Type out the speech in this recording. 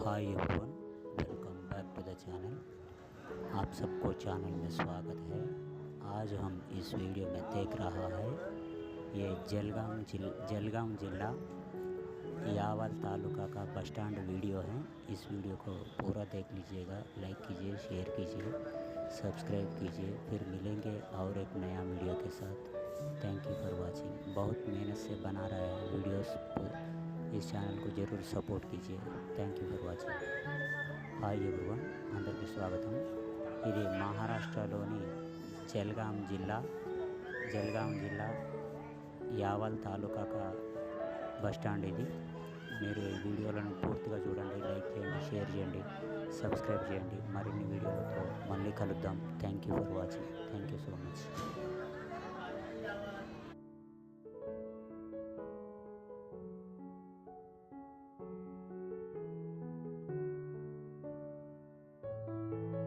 Hi everyone, welcome back to the channel. आप सबको channel में स्वागत है। आज हम इस वीडियो में देख रहा है ये जलगांव जिला यावल तालुका का बस स्टैंड वीडियो है। इस वीडियो को पूरा देख लीजिएगा, लाइक कीजिए, शेयर कीजिए, सब्सक्राइब कीजिए। फिर मिलेंगे और एक नया वीडियो के साथ। Thank you for watching. बहुत मेहनत से बना रहा है वीडियोस, इस चैनल को ज़रूर सपोर्ट कीजिए। Thank you for watching. Hi everyone, అందరికీ స్వాగతం। ఇది మహారాష్ట్రలోని జల్గాం జిల్లా యావల్ తాలూకా బస్ స్టాండ్ ఇది। మీరు ఈ వీడియోలను పూర్తిగా చూడండి, లైక్ చేయండి, షేర్ చేయండి, సబ్స్క్రైబ్ చేయండి। మరిన్ని వీడియోలతో మళ్ళీ కలుద్దాం। Thank you for watching. Thank you so much.